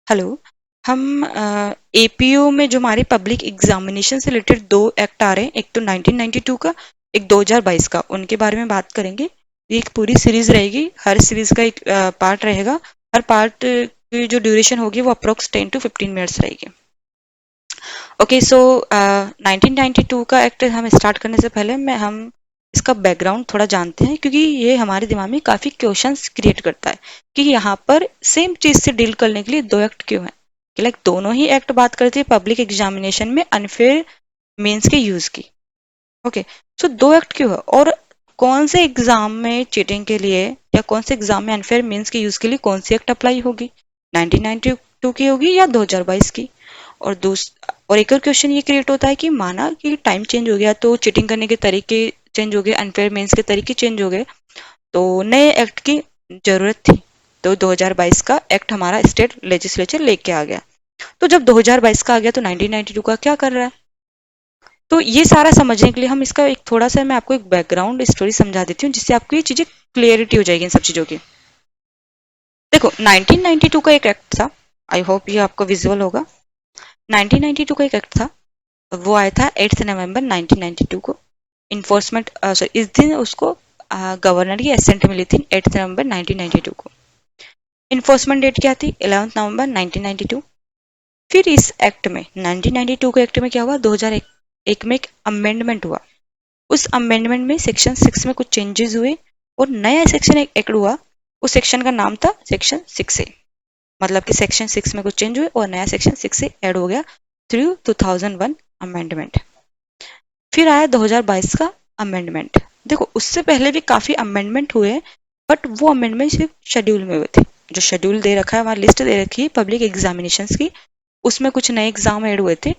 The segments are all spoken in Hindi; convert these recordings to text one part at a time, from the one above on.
हेलो। हम एपीयू में जो हमारे पब्लिक एग्जामिनेशन से रिलेटेड दो एक्ट आ रहे हैं, एक तो 1992 का, एक 2022 का, उनके बारे में बात करेंगे। ये एक पूरी सीरीज रहेगी, हर सीरीज का एक पार्ट रहेगा। हर पार्ट की जो ड्यूरेशन होगी वो अप्रोक्स 10 to 15 मिनट्स रहेगी। ओके, सो 1992 का एक्ट हम स्टार्ट करने से पहले हम इसका बैकग्राउंड थोड़ा जानते हैं, क्योंकि ये हमारे दिमाग में काफ़ी क्वेश्चंस क्रिएट करता है कि यहाँ पर सेम चीज़ से डील करने के लिए दो एक्ट क्यों हैं। कि लाइक दोनों ही एक्ट बात करते हैं पब्लिक एग्जामिनेशन में अनफेयर मीन्स के यूज़ की। ओके, सो दो एक्ट क्यों है और कौन से एग्जाम में चीटिंग के लिए या कौन से एग्जाम में अनफेयर मीन्स के यूज़ के लिए कौन सी एक्ट अप्लाई होगी, 1992 की होगी या 2022 की। और एक और क्वेश्चन ये क्रिएट होता है कि माना कि टाइम चेंज हो गया तो चीटिंग करने के तरीके चेंज हो गए, अनफेयर मीन्स के तरीके चेंज हो गए, तो नए एक्ट की जरूरत थी। तो 2022 का एक्ट हमारा स्टेट लेजिस्लेचर लेके आ गया। तो जब 2022 का आ गया तो 1992 का क्या कर रहा है। तो ये सारा समझने के लिए हम इसका एक थोड़ा सा मैं आपको एक बैकग्राउंड स्टोरी समझा देती हूँ, जिससे आपको ये चीजें क्लियरिटी हो जाएगी इन सब चीजों की। देखो, 1992 का एक एक्ट था, आई होप ये आपको विजुअल होगा। 1992 का एक एक्ट था, वो आया था 8 नवंबर 1992 को। इन्फोर्समेंट सॉरी, इस दिन उसको गवर्नर की एसेंट मिली थी 8 नवंबर 1992 को। इन्फोर्समेंट डेट क्या थी, 11 नवंबर 1992। फिर इस एक्ट में 1992 के एक्ट में क्या हुआ, 2001 में एक अमेंडमेंट हुआ। उस अमेंडमेंट में सेक्शन 6 में कुछ चेंजेस हुए और नया सेक्शन एक एक्ट हुआ। उस सेक्शन का नाम था सेक्शन 6A। मतलब कि सेक्शन 6 में कुछ चेंज हुए और नया सेक्शन 6A ऐड हो गया थ्रू 2001 अमेंडमेंट। फिर आया 2022 का अमेंडमेंट। देखो, उससे पहले भी काफी अमेंडमेंट हुए, बट वो अमेंडमेंट सिर्फ शेड्यूल में हुए थे। जो शेड्यूल दे रखा है, वहाँ लिस्ट दे रखी है पब्लिक एग्जामिनेशंस की, उसमें कुछ नए एग्जाम ऐड हुए थे,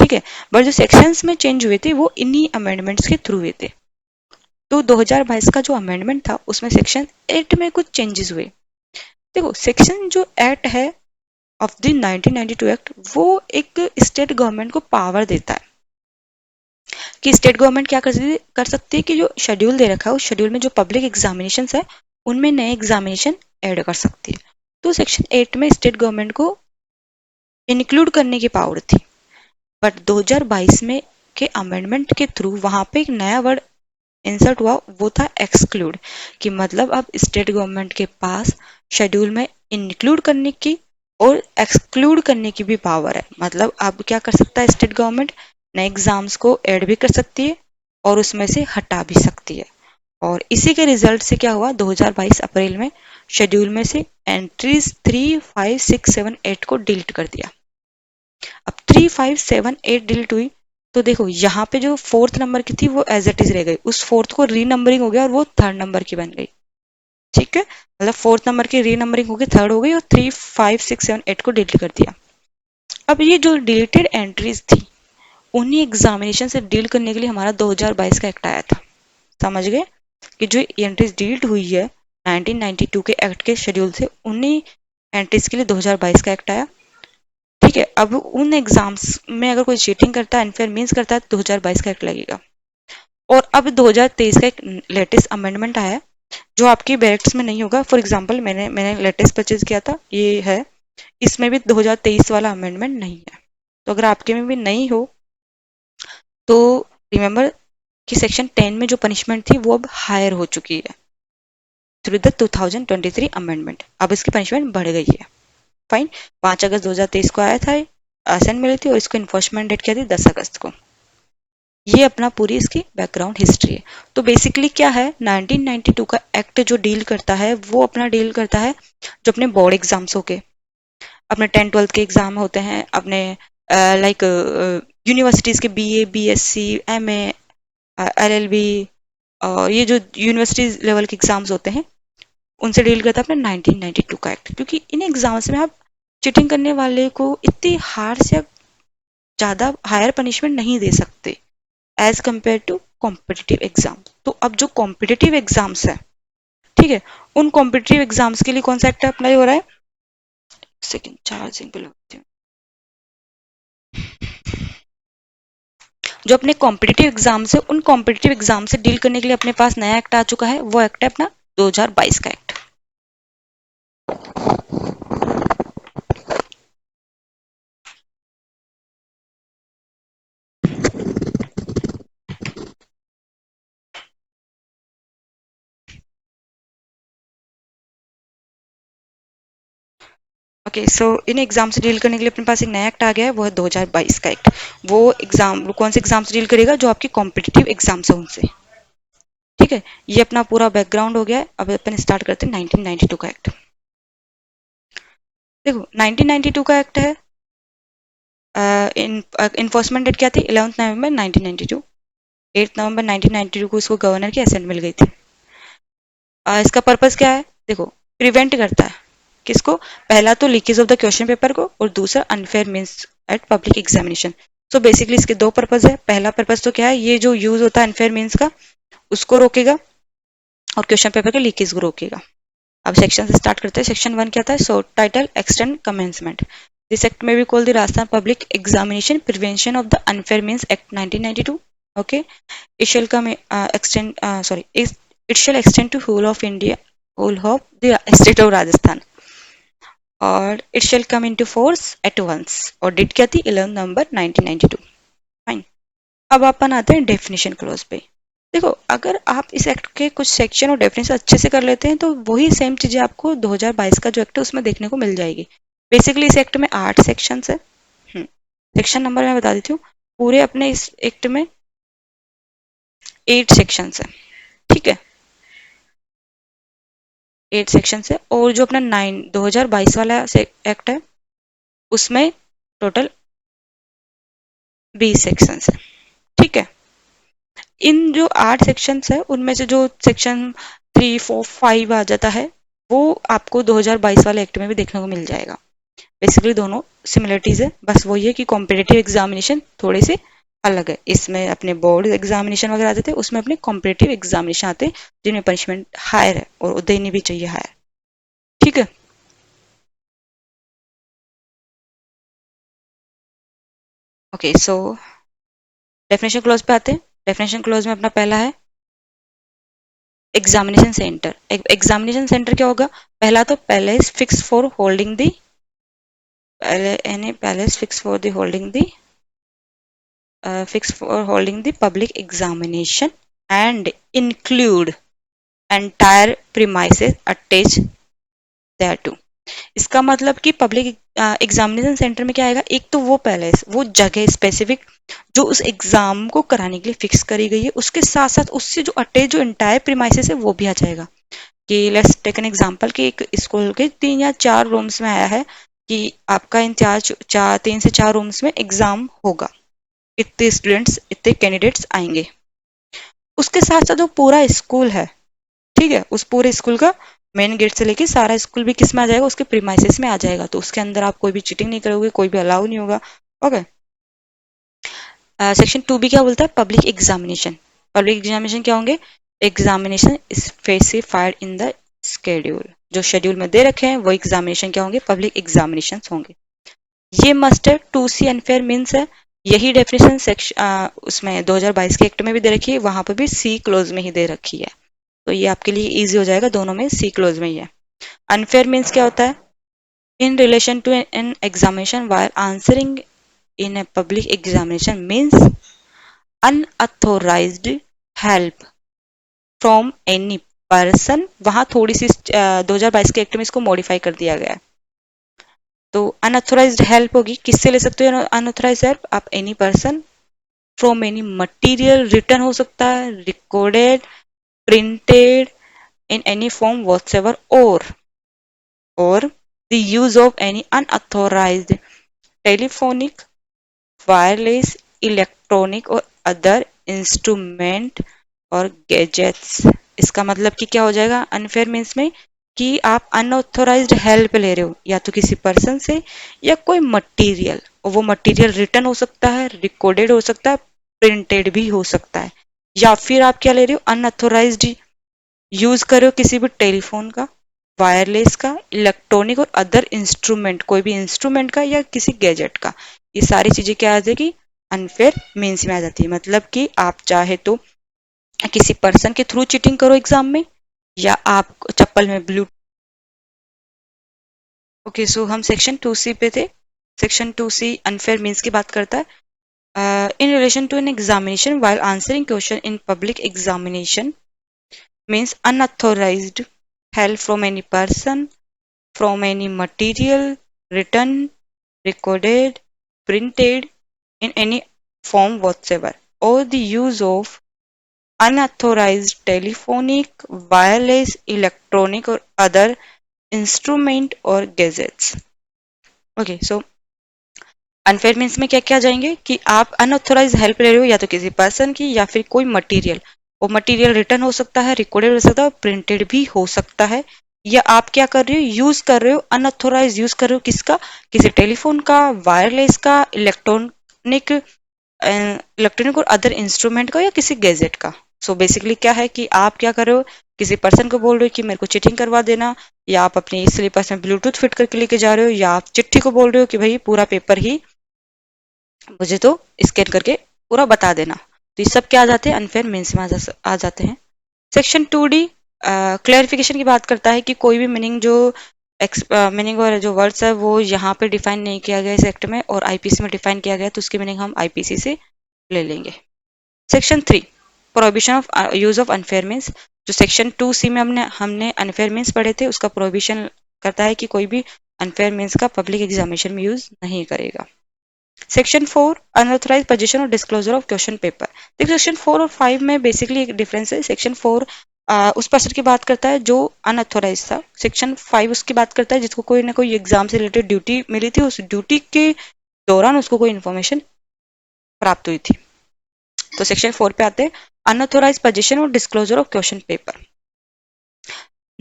ठीक है। बट जो सेक्शंस में चेंज हुए थे वो इन्हीं अमेंडमेंट्स के थ्रू हुए थे। तो 2022 का जो अमेंडमेंट था उसमें सेक्शन 8 में कुछ चेंजेस हुए। देखो, सेक्शन जो एक्ट है ऑफ द 1992 एक्ट, वो एक स्टेट गवर्नमेंट को पावर देता है कि स्टेट गवर्नमेंट क्या कर सकती है कि जो शेड्यूल दे रखा है उस शेड्यूल में जो पब्लिक एग्जामिनेशन है उनमें नए एग्जामिनेशन ऐड कर सकती है। तो सेक्शन 8 में स्टेट गवर्नमेंट को इंक्लूड करने की पावर थी। बट 2022 में के अमेंडमेंट के थ्रू वहां पे एक नया वर्ड इंसर्ट हुआ, वो था एक्सक्लूड। कि मतलब अब स्टेट गवर्नमेंट के पास शेड्यूल में इंक्लूड करने की और एक्सक्लूड करने की भी पावर है। मतलब अब क्या कर सकता है स्टेट गवर्नमेंट, नए एग्जाम्स को ऐड भी कर सकती है और उसमें से हटा भी सकती है। और इसी के रिजल्ट से क्या हुआ, 2022 अप्रैल में शेड्यूल में से एंट्रीज 3, 5, 6, 7, 8 को डिलीट कर दिया। अब 3, 5, 7, 8 डिलीट हुई तो देखो यहाँ पे जो फोर्थ नंबर की थी वो एज इट इज रह गई, उस फोर्थ को री नंबरिंग हो गया और वो थर्ड नंबर की बन गई। ठीक है, मतलब फोर्थ नंबर की री नंबरिंग हो गई, थर्ड हो गई, और 3, 5, 6, 7, 8 को डिलीट कर दिया। अब ये जो डिलीटेड एंट्रीज थी उन्हीं एग्जामिनेशन से डील करने के लिए हमारा 2022 का एक्ट आया था। समझ गए कि जो एंट्रीज डिलीट हुई है 1992 के एक्ट के शेड्यूल से, उन्हीं एंट्रीज के लिए 2022 का एक्ट आया। ठीक है, अब उन एग्जाम्स में अगर कोई चीटिंग करता है, अनफेयर मीन्स करता है, तो 2022 का एक्ट लगेगा। और अब 2023 का एक लेटेस्ट अमेंडमेंट आया है जो आपकी बैरेक्ट्स में नहीं होगा। फॉर एग्जांपल मैंने लेटेस्ट परचेज किया था, ये है, इसमें भी 2023 वाला अमेंडमेंट नहीं है। तो अगर आपके में भी नहीं हो तो रिमेंबर कि सेक्शन 10 में जो पनिशमेंट थी वो अब हायर हो चुकी है थ्रू द 2023 अमेंडमेंट। अब इसकी पनिशमेंट बढ़ गई है। फाइन, 5 अगस्त 2023 को आया था, असेंट मिली थी, और इसको इन्फोर्समेंट डेट क्या थी, 10 अगस्त को। ये अपना पूरी इसकी बैकग्राउंड हिस्ट्री है। तो बेसिकली क्या है, 1992 का एक्ट जो डील करता है वो अपना डील करता है जो अपने बोर्ड एग्जाम्स हो के, अपने 10, 12 के एग्जाम होते हैं, अपने लाइक यूनिवर्सिटीज के बीए, बीएससी, एमए, एलएलबी, और ये जो यूनिवर्सिटीज लेवल के एग्जाम्स होते हैं उनसे डील करता है अपना 1992 का एक्ट। क्योंकि इन एग्जाम्स में आप चीटिंग करने वाले को इतनी हार्ड या ज़्यादा हायर पनिशमेंट नहीं दे सकते as compare to competitive exam. तो अब जो कॉम्पिटिटिव एग्जाम्स है, ठीक है, उन कॉम्पिटिटिव एग्जाम्स के लिए कौन सा एक्ट अप्लाई हो रहा है, सेकंड चार्जिंग पे लगाती हूँ। जो अपने कॉम्पिटिटिव एग्जाम से, उन कॉम्पिटिटिव एग्जाम से डील करने के लिए अपने पास नया एक्ट आ चुका है, वो एक्ट है अपना 2022 का act. Okay, so in exam से डील करने के लिए अपने पास एक नया एक्ट आ गया है, वो है 2022 का एक्ट। वो एग्जाम कौन से एग्जाम से डील करेगा? जो आपकी कॉम्पिटिटिव एग्जाम्स है उनसे। ठीक है, ये अपना पूरा बैकग्राउंड हो गया है। अब अपन स्टार्ट करते हैं 1992 का एक्ट। देखो 1992 का एक्ट है, इन्फोर्समेंट डेट क्या थी? 11 नवंबर 1992। 8 नवंबर 1992 को इसको गवर्नर की असेंट मिल गई थी। इसका पर्पस क्या है? देखो, प्रिवेंट करता है किसको? पहला तो leakage of the question paper को, और दूसरा unfair means eight public examination. So basically इसके दो पर्पस है। पहला पर्पस तो क्या है? ये जो यूज होता है अनफेयर मीन्स का, उसको रोकेगा, और क्वेश्चन पेपर के लीकेज को रोकेगा। अब सेक्शन से स्टार्ट करते हैं। सेक्शन 1 क्या था? सो title extend commencement. This act में भी call the Rajasthan public examination prevention of the unfair means act 1992। Okay, it shall come extend sorry it shall extend to whole of the state of Rajasthan, और it shall come into force at once। और डेट क्या थी? 11 नवंबर 1992। फाइन। अब अपन आते हैं डेफिनेशन क्लॉज पे। देखो, अगर आप इस एक्ट के कुछ सेक्शन और डेफिनेशन अच्छे से कर लेते हैं तो वही सेम चीजें आपको 2022 का जो एक्ट है उसमें देखने को मिल जाएगी। बेसिकली इस एक्ट में 8 सेक्शन है। सेक्शन नंबर मैं बता देती हूँ। पूरे अपने इस एक्ट में 8 सेक्शन है। ठीक है, 8 सेक्शन है। और जो अपना 2022 वाला एक्ट है उसमें टोटल 20 सेक्शन है। ठीक है, इन जो 8 सेक्शंस है उनमें से जो सेक्शन 3, 4, 5 आ जाता है वो आपको 2022 वाले एक्ट में भी देखने को मिल जाएगा। बेसिकली दोनों सिमिलरिटीज है, बस वो ये कि कॉम्पिटिटिव एग्जामिनेशन थोड़े से अलग है। इसमें अपने बोर्ड एग्जामिनेशन वगैरह आते थे, उसमें अपने कॉम्पिटिटिव एग्जामिनेशन आते हैं जिनमें पनिशमेंट हायर है और देनी भी चाहिए हायर। ठीक है, ओके, सो डेफिनेशन क्लॉज पे आते हैं। डेफिनेशन क्लॉज में अपना पहला है एग्जामिनेशन सेंटर। एग्जामिनेशन सेंटर क्या होगा? पहला तो palace fix for holding the, any palace fixed for the holding the fixed for holding the public examination and include entire premises attached thereto। इसका मतलब कि पब्लिक एग्जामिनेशन सेंटर में क्या आएगा? एक तो वो पैलेस, वो जगह स्पेसिफिक जो उस एग्जाम को कराने के लिए फिक्स करी गई है, उसके साथ साथ उससे जो अटैच जो एंटायर प्रीमाइसेस है वो भी आ जाएगा। कि लेट्स टेक एन एग्जांपल कि एक स्कूल के 3 या 4 रूम्स में आया है कि आपका इन 3 से 4 रूम्स में एग्जाम होगा, इतने स्टूडेंट्स इतने कैंडिडेट्स आएंगे। उसके साथ साथ वो पूरा स्कूल है, ठीक है, उस पूरे स्कूल का मेन गेट से लेके सारा स्कूल भी किस में आ जाएगा? उसके प्रीमाइसेस में आ जाएगा। तो उसके अंदर आप कोई भी चीटिंग नहीं करोगे, कोई भी अलाउ नहीं होगा। ओके, सेक्शन 2 भी क्या बोलता है? Public examination. पब्लिक एग्जामिनेशन क्या होंगे? Examination specified in the schedule. जो शेड्यूल में दे रखे हैं वो एग्जामिनेशन क्या होंगे? पब्लिक एग्जामिनेशन होंगे। ये मस्ट है। 2C अनफेयर मीन्स है। यही डेफिनेशन सेक्शन उसमें 2022 के एक्ट में भी दे रखी है, वहां पर भी सी क्लोज में ही दे रखी है। तो ये आपके लिए इजी हो जाएगा, दोनों में सी क्लोज में ही है। अनफेयर मीन्स क्या होता है? In relation to an examination while answering in a public examination means unauthorised help from any person. वहां थोड़ी सी 2022 के एक्ट में इसको मॉडिफाई कर दिया गया है। तो अनऑथोराइज्ड हेल्प होगी, किससे ले सकते हो अनऑथोराइज्ड हेल्प? आप any person, from any material, written हो सकता है, recorded, printed in any form whatsoever, और the use of any unauthorised telephonic, wireless, electronic और अदर इंस्ट्रूमेंट और गैजेट्स। इसका मतलब कि क्या हो जाएगा अनफेयर मीन्स में? कि आप अनऑथोराइज्ड हेल्प ले रहे हो या तो किसी पर्सन से या कोई मटेरियल, और वो मटेरियल रिटर्न हो सकता है, रिकॉर्डेड हो सकता है, प्रिंटेड भी हो सकता है, या फिर आप क्या ले रहे हो? अनऑथोराइज्ड यूज कर रहे हो किसी भी टेलीफोन का, वायरलेस का, इलेक्ट्रॉनिक और अदर इंस्ट्रूमेंट, कोई भी इंस्ट्रूमेंट का या किसी गैजेट का। ये सारी चीजें क्या आ जाएगी? अनफेयर मीन्स में आ जाती है। मतलब कि आप चाहे तो किसी पर्सन के थ्रू चीटिंग करो एग्जाम में, या आप चप्पल में ब्लू। ओके, सो हम सेक्शन 2C पे थे। सेक्शन 2C अनफेयर मीन्स की बात करता है। In relation to an examination while answering question in public examination means unauthorised help from any person, from any material, written, recorded, printed in any form whatsoever, or the use of unauthorized telephonic, wireless, electronic or other instrument or gadgets. Okay, so unfair means में क्या क्या जाएंगे कि आप अनऑथोराइज हेल्प ले रहे हो या तो किसी पर्सन की या फिर कोई मटेरियल, वो मटेरियल रिटर्न हो सकता है, रिकॉर्डेड हो सकता है, प्रिंटेड भी हो सकता है, या आप क्या कर रहे हो, यूज कर रहे हो, अनऑथोराइज यूज कर रहे हो किसका, किसी टेलीफोन का, वायरलेस का, इलेक्ट्रॉनिक और अदर इंस्ट्रूमेंट का या किसी गैजेट का। सो बेसिकली क्या है कि आप क्या कर रहे हो, किसी पर्सन को बोल रहे हो कि मेरे को चिटिंग करवा देना, या आप अपनी स्लीपर्स में ब्लूटूथ फिट करके लेके जा रहे हो, या आप चिट्ठी को बोल रहे हो कि भाई पूरा पेपर ही मुझे तो स्कैन करके पूरा बता देना। तो ये सब क्या आ जाते हैं, अनफेयर मीन्स में आ जाते हैं। सेक्शन 2D क्लैरिफिकेशन की बात करता है कि कोई भी मीनिंग जो मीनिंग और जो वर्ड्स है वो यहाँ पे डिफाइन नहीं किया गया इस एक्ट में और आईपीसी में डिफाइन किया गया, तो उसकी मीनिंग हम आईपीसी से ले लेंगे। Section 3 prohibition of use of unfair means, जो सेक्शन 2C में हमने अनफेयर मीन्स पढ़े थे, उसका प्रोहिबिशन करता है कि कोई भी अनफेयर मीन्स का पब्लिक एग्जामिनेशन में यूज नहीं करेगा। सेक्शन 4 अनऑथराइज पोजीशन और डिस्क्लोजर ऑफ क्वेश्चन पेपर। देखिए सेक्शन 4 और 5 में बेसिकली एक डिफरेंस है। सेक्शन 4 उस पर्सन की बात करता है जो अनऑथोराइज था, सेक्शन 5 उसकी बात करता है जिसको कोई ना कोई एग्जाम से रिलेटेड ड्यूटी मिली थी, उस ड्यूटी के दौरान उसको कोई इन्फॉर्मेशन प्राप्त हुई थी। तो सेक्शन 4 पे आते हैं, अनऑथोराइज पोजीशन और disclosure of question paper.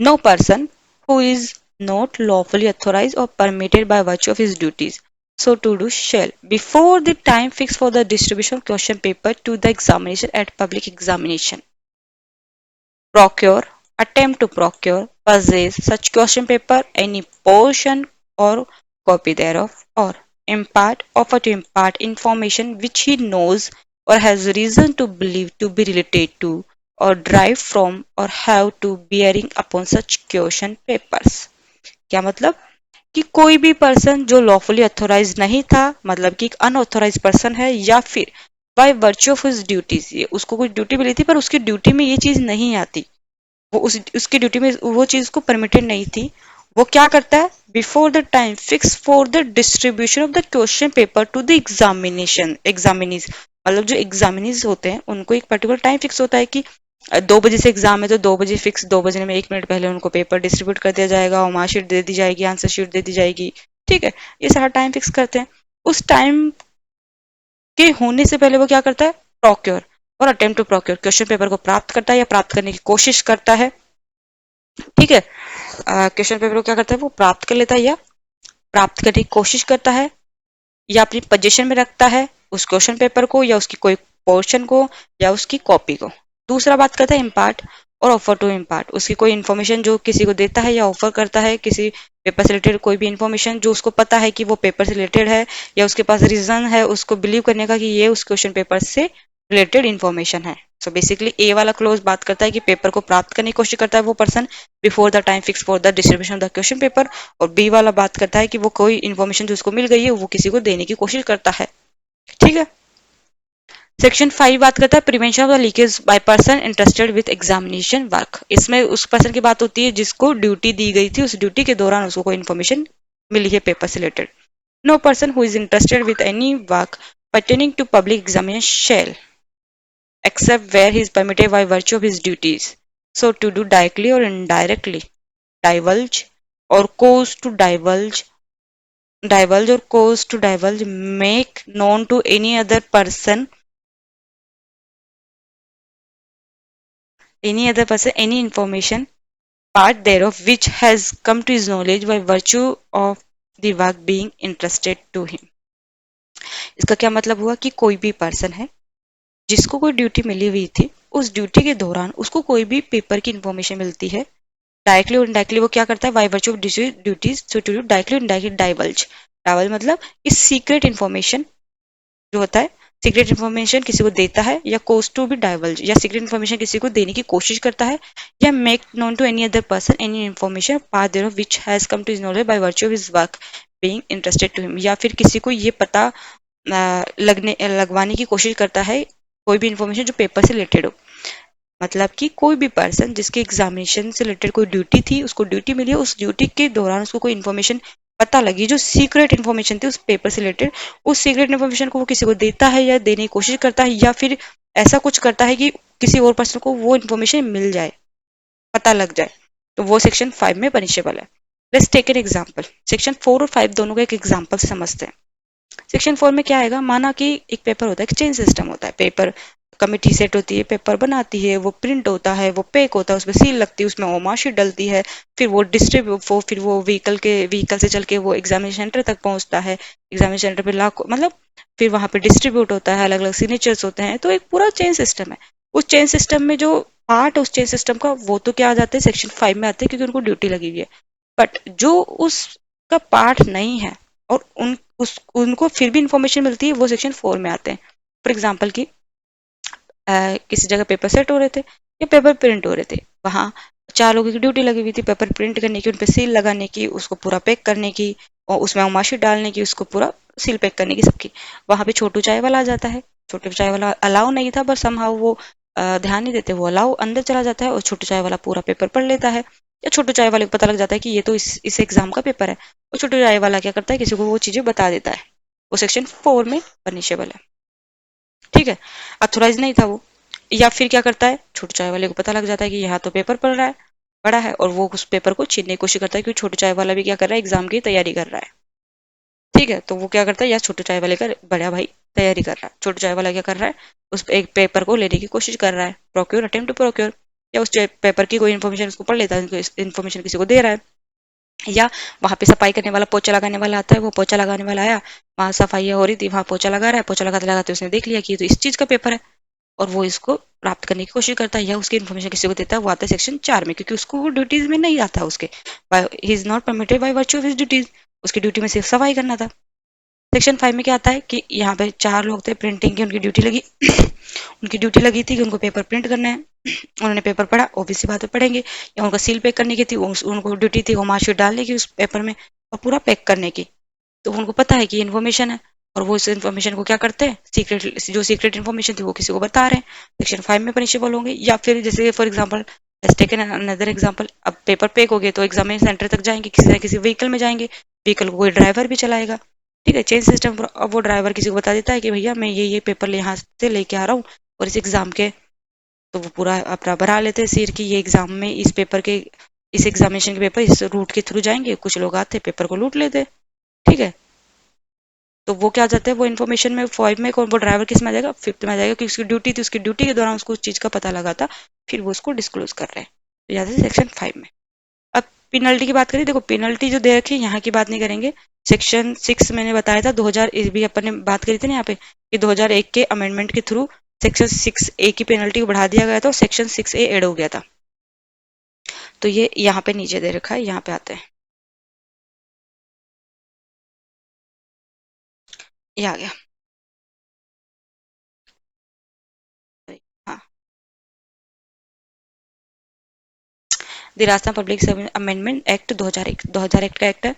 No person who is not lawfully authorized or permitted by virtue of his duties so to do shall, before the time fixed for the distribution of question paper to the examination at public examination, procure, attempt to procure, possess such question paper, any portion or copy thereof, or impart, offer to impart information which he knows or has reason to believe to be related to, or derived from, or have to bearing upon such question papers। क्या मतलब कि कोई भी पर्सन जो लॉफुली अथोराइज नहीं था, मतलब कि एक अनऑथोराइज पर्सन है, या फिर bye virtue of his duties, ये उसको कोई ड्यूटी मिली थी पर उसकी ड्यूटी में ये चीज नहीं आती, वो उसकी ड्यूटी में वो चीज को परमिटेड नहीं थी, वो क्या करता है, before the time fix for the distribution of the question paper two the examinees, मतलब जो एग्जामिनीज होते हैं उनको एक पर्टिकुलर टाइम फिक्स होता है कि 2 बजे से एग्जाम है तो 2 बजे फिक्स, 2 बजे में 1 मिनट पहले उनको पेपर डिस्ट्रीब्यूट कर दिया जाएगा और मार्कशीट दे दी जाएगी, आंसर शीट दे दी जाएगी। ठीक है, ये सारा टाइम फिक्स करते हैं। उस टाइम के होने से पहले वो क्या करता है, प्रोक्योर और attempt to procure, question paper को प्राप्त करता है या प्राप्त करने की कोशिश करता है। ठीक है, क्वेश्चन पेपर को क्या करता है, वो प्राप्त कर लेता है या प्राप्त करने की कोशिश करता है या अपनी पोजीशन में रखता है उस क्वेश्चन पेपर को या उसकी कोई पोर्शन को या उसकी कॉपी को। दूसरा बात करता है इम्पार्ट और ऑफर टू इम्पार्ट, उसकी कोई इन्फॉर्मेशन जो किसी को देता है या ऑफर करता है किसी पेपर से रिलेटेड कोई भी इन्फॉर्मेशन जो उसको पता है कि वो पेपर से रिलेटेड है या उसके पास रीजन है उसको बिलीव करने का कि ये उस क्वेश्चन पेपर से रिलेटेड इन्फॉर्मेशन है। सो बेसिकली ए वाला क्लोज बात करता है कि पेपर को प्राप्त करने की कोशिश करता है वो person before the time fix for the distribution of the question paper, और बी वाला बात करता है कि वो कोई इन्फॉर्मेशन जो उसको मिल गई है वो किसी को देने की कोशिश करता है। ठीक है, सेक्शन 5 बात करता है prevention of the leakage by person interested with examination work. इसमें उस पर्सन की बात होती है जिसको ड्यूटी दी गई थी, उस ड्यूटी के दौरान उसको कोई इन्फॉर्मेशन मिली है पेपर से related. No person who is interested with any work pertaining to public examination shall, except where he is permitted by virtue of his duties, so to do directly or indirectly, divulge or cause to divulge or cause to divulge, make known to any other person any information part thereof which has come to his knowledge by virtue of the work being entrusted to him। इसका क्या मतलब हुआ कि कोई भी पर्सन है जिसको कोई ड्यूटी मिली हुई थी, उस ड्यूटी के दौरान उसको कोई भी पेपर की इंफॉर्मेशन मिलती है, डायरेक्टली और इनडायरेक्टली वो क्या करता है, by virtue of duties to do directly और इनडायरेक्टली डाइवल्ज। डाइवल्ज मतलब इस सीक्रेट इन्फॉर्मेशन जो होता है, सीक्रेट इन्फॉर्मेशन किसी को देता है या कोस टू बी डाइवल्ज, या सीक्रेट इन्फॉर्मेशन किसी को देने की कोशिश करता है, या make known to any other person any information part thereof which has come to his knowledge by virtue of his work being interested to him, या फिर किसी को ये पता लगवाने की कोशिश करता है कोई भी इंफॉर्मेशन जो पेपर से रिलेटेड हो। मतलब कि कोई भी पर्सन जिसके एग्जामिनेशन से रिलेटेड कोई ड्यूटी थी, उसको ड्यूटी मिली है, उस ड्यूटी के दौरान उसको कोई इन्फॉर्मेशन पता लगी, जो सीक्रेट इन्फॉर्मेशन थी उस पेपर से रिलेटेड, उस सीक्रेट इन्फॉर्मेशन को वो किसी को देता है या देने की कोशिश करता है, या फिर ऐसा कुछ करता है कि किसी और पर्सन को वो इन्फॉर्मेशन मिल जाए, पता लग जाए, तो वो सेक्शन 5 में पनिशेबल है। Let's take an example. Section 4 और 5 दोनों का एक एग्जांपल से समझते हैं। सेक्शन 4 में क्या आएगा, माना कि एक पेपर होता है, एक चेन सिस्टम होता है, पेपर कमिटी सेट होती है, पेपर बनाती है, वो प्रिंट होता है, वो पैक होता है, उसमें सील लगती है, उसमें ओमाशी डलती है, फिर वो डिस्ट्रीब्यूट, वो फिर वो व्हीकल से चल के वो एग्जामिनेशन सेंटर तक पहुंचता है, एग्जामिनेशन सेंटर पे लाखों मतलब फिर वहां पे डिस्ट्रीब्यूट होता है, अलग अलग सिग्नेचर्स होते हैं, तो एक पूरा चेन सिस्टम है। उस चेन सिस्टम में जो पार्ट है उस चेन सिस्टम का, वो तो क्या आ जाते हैं, सेक्शन 5 में आते हैं, क्योंकि उनको ड्यूटी लगी हुई है। बट जो उसका पार्ट नहीं है और उनको फिर भी इंफॉर्मेशन मिलती है, वो सेक्शन 4 में आते हैं। फॉर एग्जाम्पल की किसी जगह पेपर सेट हो रहे थे या पेपर प्रिंट हो रहे थे, वहां 4 लोगों की ड्यूटी लगी हुई थी, पेपर प्रिंट करने की, उनपे सील लगाने की, उसको पूरा पैक करने की, और उसमें उमाशी डालने की, उसको पूरा सील पैक करने की, सबकी। वहां पे छोटू चाय वाला आ जाता है। छोटू चाय वाला अलाउ नहीं था, बस समहाउ वो ध्यान नहीं देते, वो अलाउ अंदर चला जाता है और छोटू चाय वाला पूरा पेपर पढ़ लेता है, या छोटू चाय वाले को पता लग जाता है कि ये तो इस एग्जाम का पेपर है, और छोटू चाय वाला क्या करता है, किसी को वो चीजें बता देता है, वो सेक्शन 4 में पनिशेबल है। ठीक है, अथोराइज नहीं था वो। या फिर क्या करता है, छोटे चाय वाले को पता लग जाता है कि यहाँ तो पेपर पड़ रहा है, पड़ा है, और वो उस पेपर को छीनने की कोशिश करता है, क्योंकि छोटे चाय वाला भी क्या कर रहा है, एग्जाम की तैयारी कर रहा है। ठीक है, तो वो क्या करता है, या छोटे चाय वाले का बड़ा भाई तैयारी कर रहा है, छोटे चाय वाला क्या कर रहा है, उस एक पेपर को लेने की कोशिश कर रहा है, प्रोक्योर, अटेम्प्ट टू प्रोक्योर, या उस पेपर की कोई इन्फॉर्मेशन उसको पढ़ लेता है, इन्फॉर्मेशन किसी को दे रहा है। या वहां पे सफाई करने वाला, पोछा लगाने वाला आता है, वो पोछा लगाने वाला आया, वहां सफाई हो रही थी, वहां पोछा लगा रहा है, पोछा लगाते लगाते उसने देख लिया कि ये तो इस चीज का पेपर है, और वो इसको प्राप्त करने की कोशिश करता है, या उसकी इन्फॉर्मेशन किसी को देता है, वो आता है सेक्शन 4 में, क्योंकि उसको वो ड्यूटीज में नहीं आता, उसके he is not permitted by virtue of his duties, उसकी ड्यूटी में सिर्फ सफाई करना था। सेक्शन 5 में क्या आता है कि यहाँ पे 4 लोग थे, प्रिंटिंग की उनकी ड्यूटी लगी उनकी ड्यूटी लगी थी कि उनको पेपर प्रिंट करना है, उन्होंने पेपर पढ़ा, ऑब्वियसली बात है पढ़ेंगे, या उनको सील पैक करने की थी, उनको ड्यूटी थी वो मार्कशीट डालने की उस पेपर में और पूरा पैक करने की, तो उनको पता है कि इन्फॉर्मेशन है, और वो इस इन्फॉर्मेशन को क्या करते हैं, सीक्रेट, जो सीक्रेट इन्फॉर्मेशन थी वो किसी को बता रहे हैं, सेक्शन 5 में पनिशेबल होंगे। या फिर जैसे for example, taken another example, अब पेपर पैक हो गए तो एग्जामिनेशन सेंटर तक जाएंगे, किसी न किसी व्हीकल में जाएंगे, व्हीकल को कोई ड्राइवर भी चलाएगा। ठीक है, चेंज सिस्टम, अब वो ड्राइवर किसी को बता देता है कि भैया मैं ये पेपर यहाँ से लेके आ रहा हूँ, और इस एग्जाम के, तो वो पूरा अपना भरा लेते हैं सिर की, ये एग्जाम में इस पेपर के, इस एग्जामिनेशन के पेपर इस रूट के थ्रू जाएंगे, कुछ लोग आते पेपर को लूट लेते। ठीक है, तो वो क्या जाता है, वो इन्फॉर्मेशन में 5 में कौन, वो ड्राइवर किस में आ जाएगा, 5th में आ जाएगा, क्योंकि उसकी ड्यूटी थी, उसकी ड्यूटी के दौरान उसको उस चीज का पता लगा था, फिर वो उसको डिस्क्लोज कर रहे हैं, तो यहाँ से सेक्शन 5 में। अब पेनल्टी की बात करें, देखो पेनल्टी जो दे रखी है यहाँ की बात नहीं करेंगे, सेक्शन 6 मैंने बताया था, 2000 भी अपन ने बात करी थी ना यहाँ पे, कि 2001 के अमेंडमेंट के थ्रू सेक्शन 6A की पेनल्टी को बढ़ा दिया गया था, और सेक्शन 6A ऐड हो गया था, तो ये यहाँ पे नीचे दे रखा है, यहाँ पे आते हैं, ये आ गया। हाँ, the Rajasthan public amendment act 2001, 2001 का एक्ट है,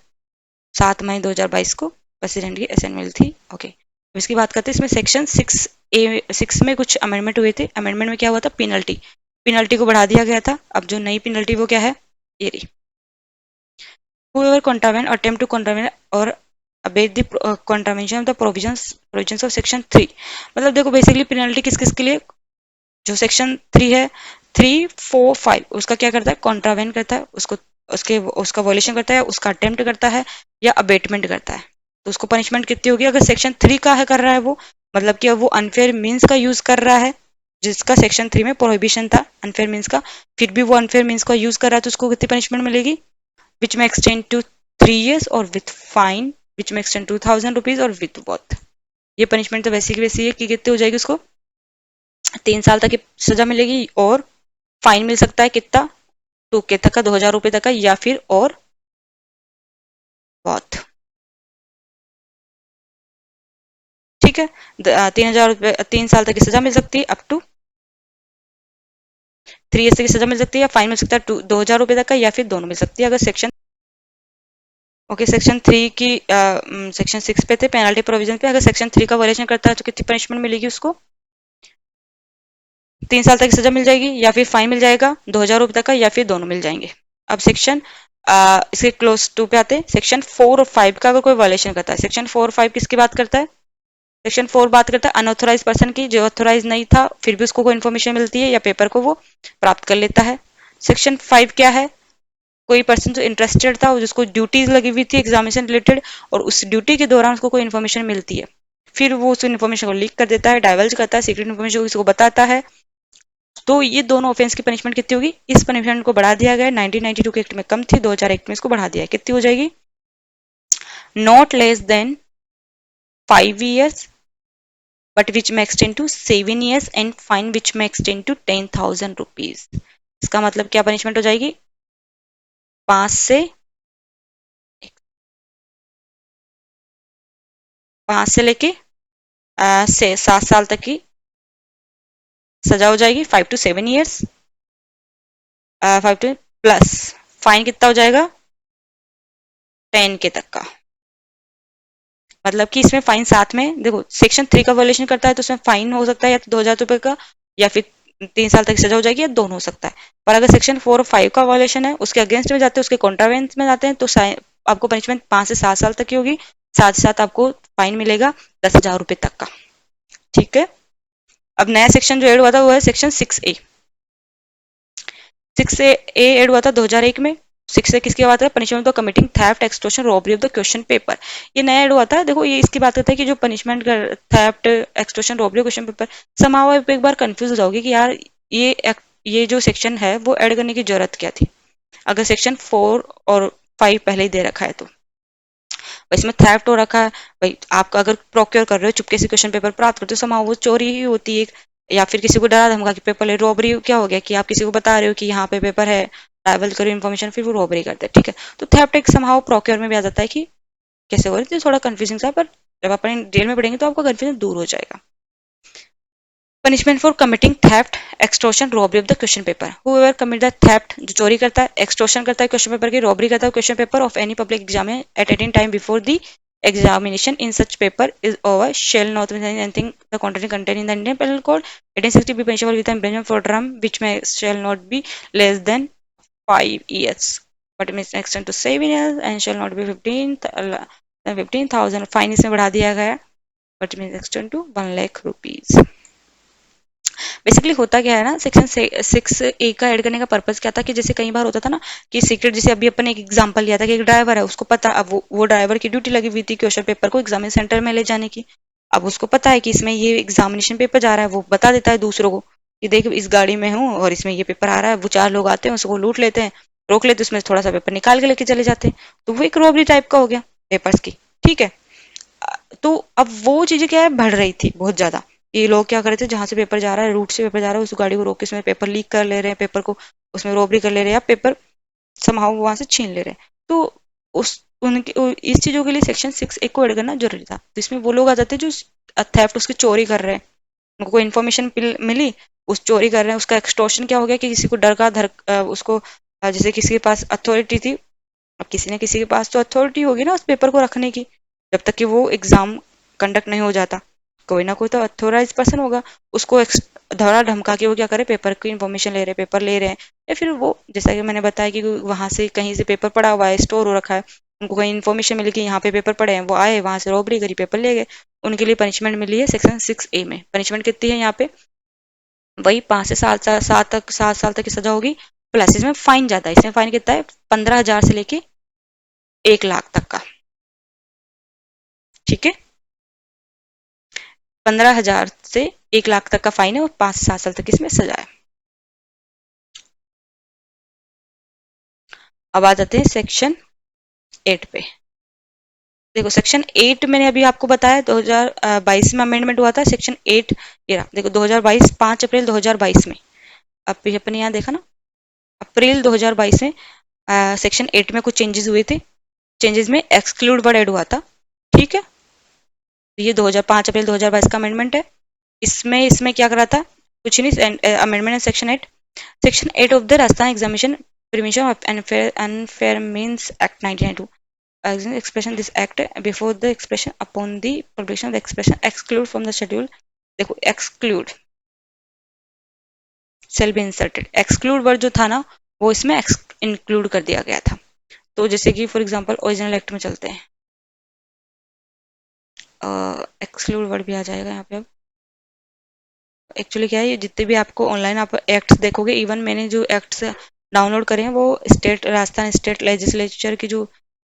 7 मई 2022 को प्रेसिडेंट की असेंबली थी। ओके, इसकी बात करते हैं, इसमें सेक्शन 6 में कुछ अमेंडमेंट हुए थे, अमेंडमेंट में क्या हुआ था, पेनल्टी, पेनल्टी को बढ़ा दिया गया था। अब जो नई पेनल्टी वो क्या है, ये रही, whoever contravene attempt to contravene or abet the contravention of the provisions of section 3, मतलब देखो बेसिकली पेनल्टी किस किस के लिए, जो सेक्शन 3 है, 3, 4, 5 उसका क्या करता है, कॉन्ट्रावेन करता है, उसको उसके उसका वॉयलेशन करता है, उसका अटेम्प्ट करता है, या अबेटमेंट करता है, तो उसको पनिशमेंट कितनी होगी, अगर सेक्शन 3 का है कर रहा है वो, मतलब कि वो अनफेयर मीन्स का यूज कर रहा है, जिसका सेक्शन 3 में प्रोहिबिशन था अनफेयर मीन्स का, फिर भी वो अनफेयर मीन्स का यूज कर रहा है, तो उसको कितनी पनिशमेंट मिलेगी, विच में एक्सटेंड टू 3 years और विथ फाइन विच में एक्सटेंड 2000 रुपीज और विथ वॉथ। ये पनिशमेंट तो वैसी की वैसी है कि कितनी हो जाएगी, उसको 3 साल तक की सजा मिलेगी, और फाइन मिल सकता है कितना, 2K तक का, 2000 रुपये तक का, या फिर और बहुत। ठीक है, 3,000 रुपये, 3 साल तक की सजा मिल सकती है, अप टू 3 years तक की सजा मिल सकती है, या फाइन मिल सकता है 2,000 रुपये तक का, या फिर दोनों मिल सकती है, अगर सेक्शन, ओके, सेक्शन 3 की सेक्शन 6 पे थे पेनल्टी प्रोविजन पे, अगर सेक्शन 3 का वायलेशन करता है तो कितनी पनिशमेंट मिलेगी उसको, 3 साल तक की सजा मिल जाएगी, या फिर फाइन मिल जाएगा 2,000 रुपये तक का, या फिर दोनों मिल जाएंगे। अब सेक्शन इसके क्लोज टू पे आते हैं। सेक्शन 4 और 5 का अगर कोई वायलेशन करता है, सेक्शन 4 और 5 किसकी बात करता है? सेक्शन 4 बात करता है अनऑथोराइज पर्सन की, जो ऑथोराइज नहीं था फिर भी उसको कोई इन्फॉर्मेशन मिलती है या पेपर को वो प्राप्त कर लेता है। सेक्शन 5 क्या है? कोई पर्सन जो इंटरेस्टेड था, जिसको ड्यूटीज लगी हुई थी एग्जामिनेशन रिलेटेड, और उस ड्यूटी के दौरान उसको कोई इन्फॉर्मेशन मिलती है, फिर वो उस इन्फॉर्मेशन को लीक कर देता है, डाइवल्ज करता है, सीक्रेट इन्फॉर्मेशन को किसी को बताता है, तो ये दोनों ऑफेंस की पनिशमेंट कितनी होगी? इस पनिशमेंट को बढ़ा दिया गया है। 1992 के एक्ट में कम थी, 2000 एक्ट में इसको बढ़ा दिया है। कितनी हो जाएगी? Not less than 5 years, but which may extend to 7 years, and fine which may extend to 10,000 rupees। इसका मतलब क्या पनिशमेंट हो जाएगी? 5 से लेके से 7 साल तक की सजा हो जाएगी। 5 to 7 years, 5 to plus fine कितना हो जाएगा? 10K तक का। मतलब कि इसमें फाइन साथ में, देखो सेक्शन 3 का वायोलेशन करता है तो उसमें फाइन हो सकता है या तो 2,000 रुपए का, या फिर 3 साल तक सजा हो जाएगी, या दोनों हो सकता है। पर अगर सेक्शन 4 और 5 का वायोलेशन है, उसके अगेंस्ट में जाते हैं, उसके कॉन्ट्रावेंस में जाते हैं, तो आपको पनिशमेंट 5 से 7 साल तक की होगी। साथ ही साथ आपको फाइन मिलेगा 10,000 रुपए तक का। ठीक है। अब नया सेक्शन जो एड हुआ था वो है सेक्शन 6A। 6A एड हुआ था 2001 में। 6A किसकी बात है? Punishment of committing theft, extortion, robbery of the question paper. ये नया एड हुआ था। देखो ये इसकी बात करता है कि जो पनिशमेंट कर theft, extortion, robbery question paper, समाव आप एक बार कंफ्यूज हो जाओगे कि यार ये जो सेक्शन है वो ऐड करने की जरूरत क्या थी, अगर सेक्शन 4 और 5 पहले ही दे रखा है तो। इसमें थेफ्ट हो रखा है भाई, आप अगर प्रोक्योर कर रहे हो, चुपके से क्वेश्चन पेपर प्राप्त करते हो, समाव वो चोरी ही होती है। या फिर किसी को डरा धमका के पेपर ले, रॉबरी क्या हो गया कि आप किसी को बता रहे हो कि यहाँ पे पेपर है, ट्रैवल करो इन्फॉर्मेशन, फिर वो रॉबरी करते हैं। ठीक है। तो थेफ्ट एक समाव प्रोक्योर में भी आ जाता है कि कैसे हो रही थी, थोड़ा कंफ्यूजिंग सा, पर जब अपन डिटेल में पढ़ेंगे तो आपका कंफ्यूजन दूर हो जाएगा। Punishment for committing theft, extortion, robbery of the question paper. Whoever commit the theft, जो चोरी करता है, एक्सटॉर्शन करता है क्वेश्चन पेपर की, रॉबरी करता है question paper of any public exam at any time before the examination in such paper is over shall not be anything the contrary contained in the Indian Penal Code 1860 be punishable with imprisonment for term which may shall not be less than 5 years, but may extend to 7 years and shall not be 15,000 fine इसमें बढ़ा दिया गया है, but may extend to 1 lakh rupees. Basically होता क्या है ना, सेक्शन 6A का ऐड करने का पर्पज क्या था कि जैसे कई बार होता था ना कि सीक्रेट, जैसे अभी अपन एक एग्जांपल लिया था कि एक ड्राइवर है, उसको पता, अब वो ड्राइवर की ड्यूटी लगी हुई थी क्वेश्चन पेपर को एग्जामिनेशन सेंटर में ले जाने की। अब उसको पता है कि इसमें ये एग्जामिनेशन पेपर जा रहा है, वो बता देता है दूसरों को कि देख इस गाड़ी में हूँ और इसमें ये पेपर आ रहा है। वो 4 लोग आते हैं, उसको लूट लेते हैं, रोक लेते, उसमें थोड़ा सा पेपर निकाल के लेके चले जाते हैं, तो वो एक रॉबरी टाइप का हो गया पेपर्स की। ठीक है। तो अब वो चीजें क्या है, बढ़ रही थी बहुत ज्यादा। ये लोग क्या कर रहे थे, जहां से पेपर जा रहा है, रूट से पेपर जा रहा है, उस गाड़ी को रोक के उसमें पेपर लीक कर ले रहे हैं, पेपर को उसमें रॉबरी कर ले रहे हैं, या पेपर समहाउ वहां से छीन ले रहे हैं। तो उस उनके इस चीजों के लिए सेक्शन 6A को ऐड करना जरूरी था। तो इसमें वो लोग आ जाते हैं जो थेफ्ट, उसकी चोरी कर रहे हैं, उनको कोई इन्फॉर्मेशन मिली, उस चोरी कर रहे हैं, उसका एक्सटॉर्शन क्या हो गया कि किसी को डर का उसको जैसे किसी के पास अथॉरिटी थी, अब किसी न किसी के पास तो अथॉरिटी होगी ना उस पेपर को रखने की, जब तक कि वो एग्जाम कंडक्ट नहीं हो जाता, कोई ना कोई तो अथोराइज पर्सन होगा, उसको धड़ा धमका के वो क्या करे, पेपर की इन्फॉर्मेशन ले रहे, पेपर ले रहे हैं, या फिर वो जैसा कि मैंने बताया कि वहां से कहीं से पेपर पड़ा हुआ है, स्टोर हो रखा है, उनको कहीं इन्फॉर्मेशन मिली कि यहाँ पे पेपर पड़े हैं, वो आए वहां से रॉबरी करी, पेपर ले गए, उनके लिए पनिशमेंट मिली है सेक्शन 6A में। पनिशमेंट कितनी है यहाँ पे? वही 5 से 7 साल तक की सजा होगी, प्लस इसमें फाइन जाता है। इसमें फाइन कितना है? 15,000 से लेके 1 लाख तक का। ठीक है। 15,000 से 1 लाख तक का फाइन है और 5 से 7 साल तक इसमें सजा है। अब आ जाते हैं सेक्शन 8 पे। देखो सेक्शन 8 मैंने अभी आपको बताया 2022 में अमेंडमेंट हुआ था। सेक्शन 8 ये रहा, देखो 2022 5 अप्रैल 2022 में, अब अपने यहाँ देखा ना, अप्रैल 2022 में सेक्शन 8 में कुछ चेंजेस हुए थे। चेंजेस में एक्सक्लूड वर्ड ऐड हुआ था। ठीक है। तो ये 2005 अप्रैल 2022 का अमेंडमेंट है। इसमें इसमें क्या करा था? कुछ नहीं, amendment section 8। Section 8 of the Rajasthan examination prevention of unfair means act 1992 expression this act before the expression upon the publication of the expression exclude from the schedule। देखो exclude shall be inserted, exclude word जो था ना वो इसमें इंक्लूड कर दिया गया था। तो जैसे कि फॉर एग्जांपल ओरिजिनल एक्ट में चलते हैं, एक्सक्लूड वर्ड भी आ जाएगा यहाँ पे। अब एक्चुअली क्या है, ये जितने भी आपको ऑनलाइन आप एक्ट्स देखोगे, इवन मैंने जो एक्ट्स डाउनलोड करे हैं वो स्टेट राजस्थान स्टेट लेजिस्लेचर की जो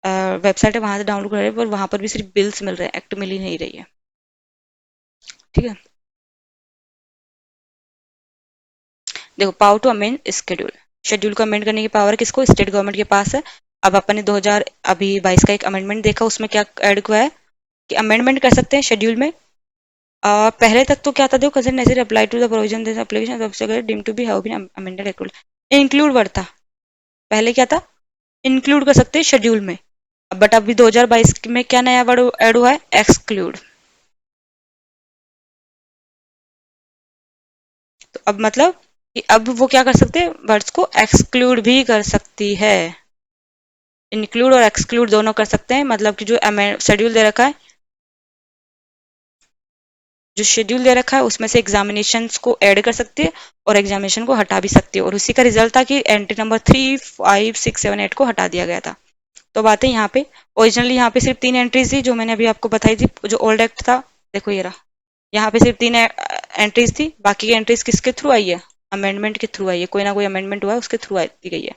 वेबसाइट है वहां से डाउनलोड कर रहे हैं, पर वहां पर भी सिर्फ बिल्स मिल रहे हैं, एक्ट मिल ही नहीं रही है। ठीक है, देखो power to amend schedule, schedule को अमेंड करने की पावर किसको, स्टेट गवर्नमेंट के पास है। अब अपन ने 2000 अभी 22 का एक अमेंडमेंट देखा, उसमें क्या ऐड हुआ है कि अमेंडमेंट कर सकते हैं शेड्यूल में। पहले तक तो क्या था, देखो consider necessary apply to the provision this application of deem to be have been amended act, include word था। पहले क्या था, इंक्लूड कर सकते हैं शेड्यूल में, बट अभी 2022 में क्या नया वर्ड ऐड हुआ है, एक्सक्लूड। तो अब मतलब कि अब वो क्या कर सकते हैं, वर्ड्स को एक्सक्लूड भी कर सकती है। इंक्लूड और एक्सक्लूड दोनों कर सकते हैं, मतलब कि जो शेड्यूल दे रखा है, जो शेड्यूल दे रखा है उसमें से एग्जामिनेशंस को ऐड कर सकती है और एग्जामिनेशन को हटा भी सकती है, और उसी का रिजल्ट था कि एंट्री नंबर 3, 5, 6, 7, 8 को हटा दिया गया था। तो बात है यहाँ पे, ओरिजिनली यहाँ पे सिर्फ 3 एंट्रीज थी जो मैंने अभी आपको बताई थी, जो ओल्ड एक्ट था। देखो ये रहा, यहाँ पे सिर्फ 3 एंट्रीज थी, बाकी की एंट्रीज किसके थ्रू आई है, अमेंडमेंट के थ्रू आई है, कोई ना कोई अमेंडमेंट हुआ है उसके थ्रू दी गई है।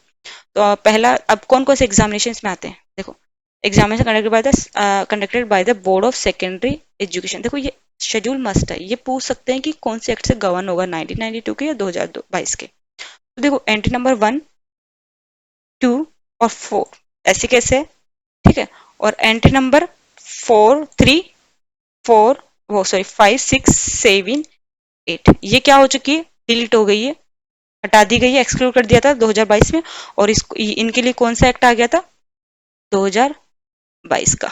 तो पहला, अब कौन कौन से एग्जामिनेशन में आते हैं, देखो examination conducted by the board of secondary education. देखो ये शेड्यूल मस्ट है, ये पूछ सकते हैं कि कौन से एक्ट से गवर्न होगा, 1992 के या 2022 के। तो देखो एंट्री नंबर 1, 2 और 4 ऐसे कैसे है, ठीक है। और एंट्री नंबर 4, 3, 4 वो सॉरी 5, 6, 7, 8 ये क्या हो चुकी है, डिलीट हो गई है, हटा दी गई है, एक्सक्लूड कर दिया था 2022 में। और इसको इनके लिए कौन सा एक्ट आ गया था, 2022 का।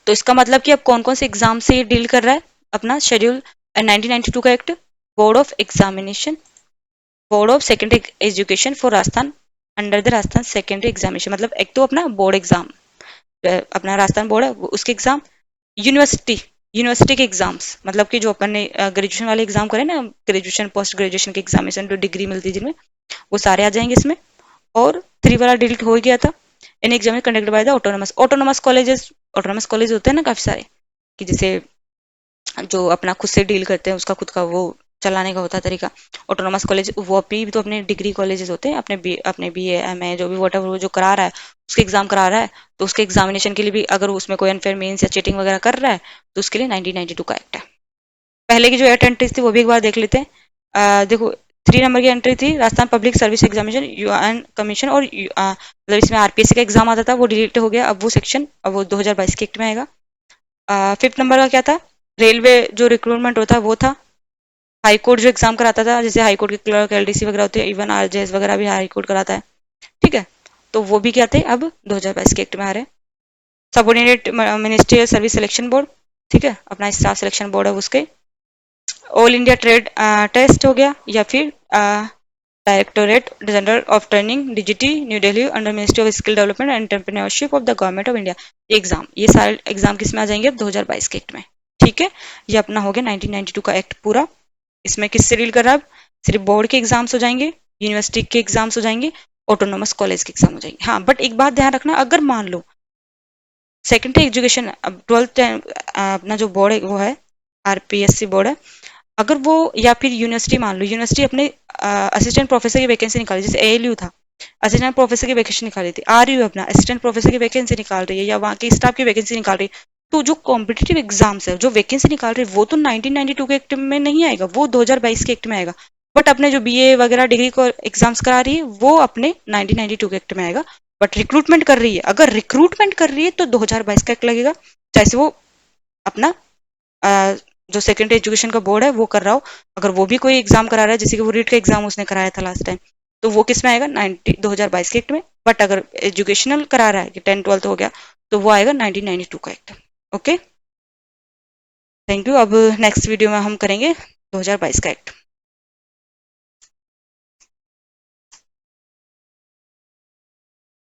तो इसका मतलब कि अब कौन कौन से एग्जाम से ये डील कर रहा है, अपना शेड्यूल 1992 का act, board of examination, board of secondary education for Rajasthan, under the Rajasthan secondary examination, मतलब एक तो अपना बोर्ड एग्जाम, अपना राजस्थान बोर्ड है उसके एग्जाम, यूनिवर्सिटी, यूनिवर्सिटी के एग्जाम्स, मतलब कि जो अपन ने ग्रेजुएशन वाले एग्जाम करे ना, ग्रेजुएशन पोस्ट ग्रेजुएशन के एग्जामिनेशन जो डिग्री मिलती है जिनमें, वो सारे आ जाएंगे इसमें। और 3 वाला डिलीट हो गया था, in exam conducted by the autonomous colleges, autonomous college होते हैं ना काफी सारे, कि जैसे जो अपना खुद से डील करते हैं, उसका खुद का वो चलाने का होता है तरीका। ऑटोनोमस कॉलेज वो भी तो अपने डिग्री कॉलेजेस होते हैं, अपने बीए एमए जो भी वट वो जो करा रहा है, उसके एग्जाम करा रहा है, तो उसके एग्जामिनेशन के लिए भी अगर उसमें कोई अनफेयर मीन्स या चीटिंग वगैरह कर रहा है, तो उसके लिए 1992 का एक्ट है। पहले की जो 8 एंट्रीज थी वो भी एक बार देख लेते हैं। देखो 3 नंबर की एंट्री थी Rajasthan public service examination UN commission, और मतलब इसमें आरपीएससी का एग्जाम आता था, वो डिलीट हो गया, अब वो सेक्शन अब वो 2022 के एक्ट में आएगा। 5th नंबर का क्या था, रेलवे जो रिक्रूटमेंट होता है वो था। हाई कोर्ट जो एग्जाम कराता था, जैसे हाई कोर्ट के क्लर्क एलडीसी वगैरह होते हैं, इवन आरजेएस वगैरह भी हाई कोर्ट कराता है, ठीक है। तो वो भी क्या थे, अब 2022 के एक्ट में आ रहे हैं। Subordinate ministerial service selection board, ठीक है, अपना स्टाफ सिलेक्शन बोर्ड है उसके। ऑल इंडिया ट्रेड टेस्ट हो गया, या फिर directorate general of training DGT new Delhi under ministry of skill development and entrepreneurship of the government of India. ये एग्जाम, ये सारे एग्जाम किस में आ जाएंगे, 2022 के एक्ट में, ठीक है। ये अपना हो गया 1992 का एक्ट पूरा। इसमें किससे डील कर रहा है, अब सिर्फ बोर्ड के एग्जाम्स हो जाएंगे, यूनिवर्सिटी के एग्जाम्स हो जाएंगे, ऑटोनोमस कॉलेज के एग्जाम हो जाएंगे। हाँ बट एक बात ध्यान रखना, अगर मान लो सेकेंडरी एजुकेशन, अब 12th अपना जो बोर्ड है वो है आरपीएससी बोर्ड है, अगर वो या फिर यूनिवर्सिटी, मान लो यूनिवर्सिटी अपने असिस्टेंट प्रोफेसर की वैकेंसी निकाली, जैसे एएलयू था, असिस्टेंट प्रोफेसर की वैकेंसी निकाली थी, आरयू अपना असिस्टेंट प्रोफेसर की वैकेंसी निकाल रही है, या वहाँ की स्टाफ की वैकेंसी निकाल रही है, तो जो कॉम्पिटेटिव एग्जाम्स है जो वैकेंसी निकाल रही है वो तो 1992 के एक्ट में नहीं आएगा, वो 2022 के एक्ट में आएगा। बट अपने जो बीए वगैरह डिग्री को एग्जाम्स करा रही है वो अपने 1992 के एक्ट में आएगा। बट रिक्रूटमेंट कर रही है, अगर रिक्रूटमेंट कर रही है तो 2022 का एक्ट लगेगा, चाहे से वो अपना अ, जो सेकेंडरी एजुकेशन का बोर्ड है वो कर रहा हो। अगर वो भी कोई एग्जाम करा रहा है, जैसे कि वो रीट का एग्जाम उसने कराया था लास्ट टाइम, तो वो किस में आएगा, 2022 के एक्ट में। बट अगर एजुकेशनल करा रहा है कि 10th 12th हो गया, तो वो आएगा 1992 का एक्ट। Okay, thank you. अब नेक्स्ट वीडियो में हम करेंगे 2022 का एक्ट।